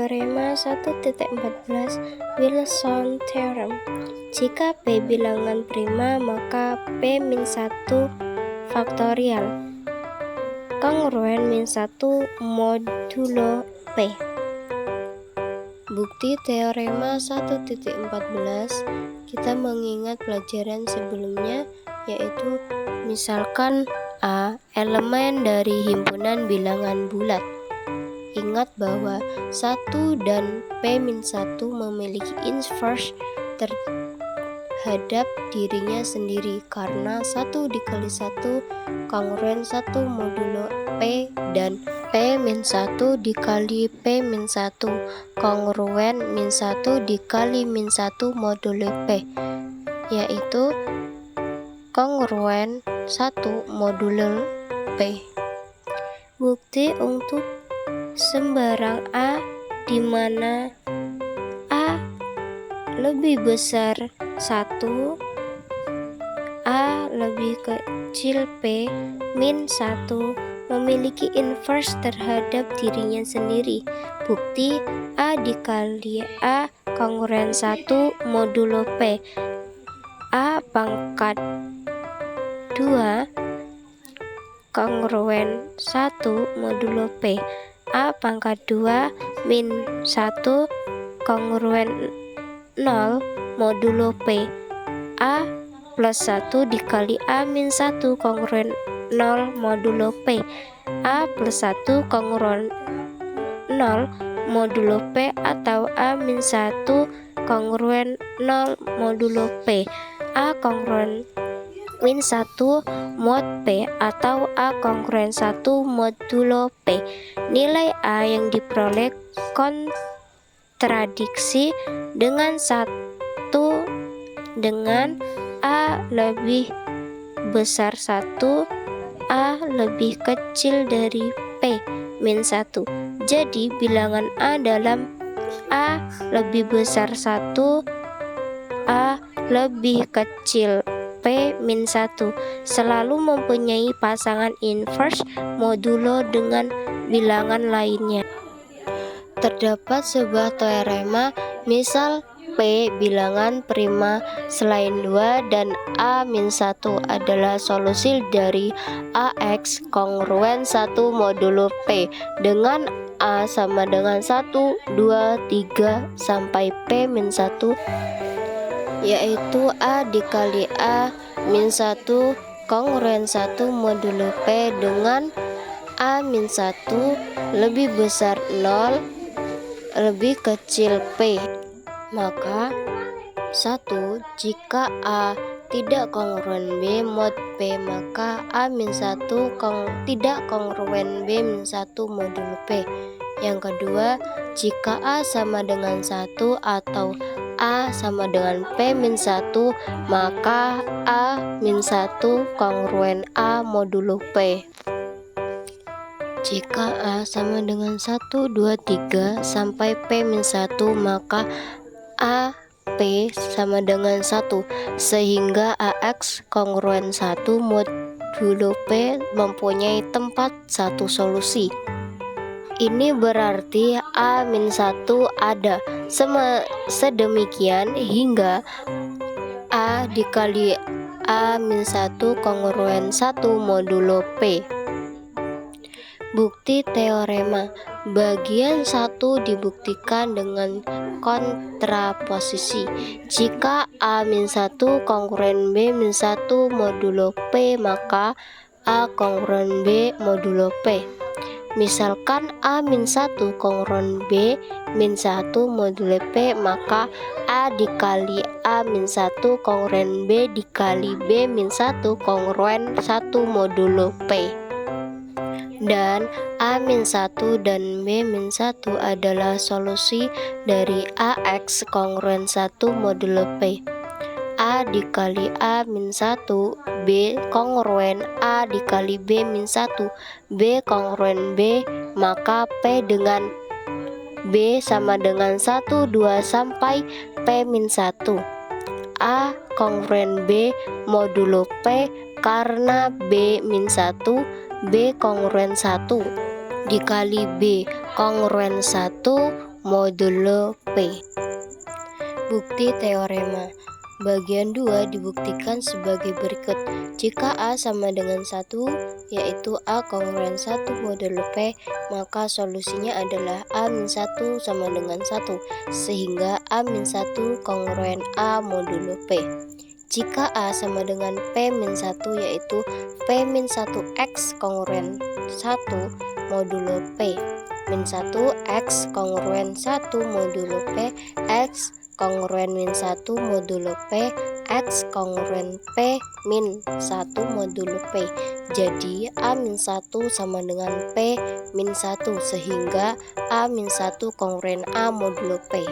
Teorema 1.14 Wilson Theorem. Jika P bilangan prima, maka P-1 faktorial kongruen -1 modulo P. Bukti teorema 1.14, kita mengingat pelajaran sebelumnya, yaitu misalkan A elemen dari himpunan bilangan bulat. Ingat bahwa 1 dan P-1 memiliki inverse terhadap dirinya sendiri, karena 1 dikali 1 kongruen 1 modulo P dan P-1 dikali P-1 kongruen -1 dikali -1 modulo P, yaitu kongruen 1 modulo P. Bukti untuk sembarang A di mana A lebih besar 1, A lebih kecil P min 1 memiliki inverse terhadap dirinya sendiri. Bukti A dikali A kongruen 1 modulo P. A pangkat 2 kongruen 1 modulo P. A pangkat 2 min 1 kongruen 0 modulo P. A plus 1 dikali A min 1 kongruen 0 modulo P. A plus 1 kongruen 0 modulo P atau A min 1 kongruen 0 modulo P. A kongruen min 1 mod P atau A kongruen 1 modulo P. Nilai A yang diperoleh kontradiksi dengan 1 dengan A lebih besar 1, A lebih kecil dari P min 1. Jadi bilangan A dalam A lebih besar 1, A lebih kecil P min 1 selalu mempunyai pasangan inverse modulo dengan bilangan lainnya. Terdapat sebuah teorema, misal P bilangan prima selain 2 dan A min 1 adalah solusi dari AX kongruen 1 modulo P dengan A sama dengan 1, 2, 3 sampai P min 1, yaitu A dikali A min 1 kongruen 1 modulo P dengan A min 1 lebih besar 0 lebih kecil P. Maka 1. Jika A tidak kongruen B mod P, maka A min 1 tidak kongruen B min 1 modulo P. Yang kedua, jika A sama dengan 1 atau A sama dengan P min 1, maka A min 1 kongruen A modulo P. Jika A sama dengan 1, 2, 3 sampai P min 1, maka A P sama dengan 1, sehingga AX kongruen 1 modulo P mempunyai tempat satu solusi. Ini berarti A min 1 ada sedemikian hingga A dikali A min 1 kongruen 1 modulo P. Bukti teorema bagian 1 dibuktikan dengan kontraposisi. Jika A min 1 kongruen B min 1 modulo P, maka A kongruen B modulo P. Misalkan A min 1 kongruen B min 1 modulo P, maka A dikali A min 1 kongruen B dikali B min 1 kongruen 1 modulo P. Dan A min 1 dan B min 1 adalah solusi dari AX kongruen 1 modulo P. A dikali A min 1 B kongruen A dikali B min 1 B kongruen B, maka P dengan B sama dengan 1, 2 sampai P min 1. A kongruen B modulo P karena B min 1 B kongruen 1 dikali B kongruen 1 modulo P. Bukti teorema. Bagian 2 dibuktikan sebagai berikut. Jika A sama dengan 1, yaitu A kongruen 1 modulo P, maka solusinya adalah A-1 sama dengan 1, sehingga A-1 kongruen A modulo P. Jika A sama dengan P-1, yaitu P-1X kongruen 1 modulo P, min 1 X kongruen 1 modulo P, X kongruen min 1 modulo P, X kongruen P min 1 modulo P. Jadi A-1 sama dengan P min 1, sehingga A-1 kongruen A modulo P.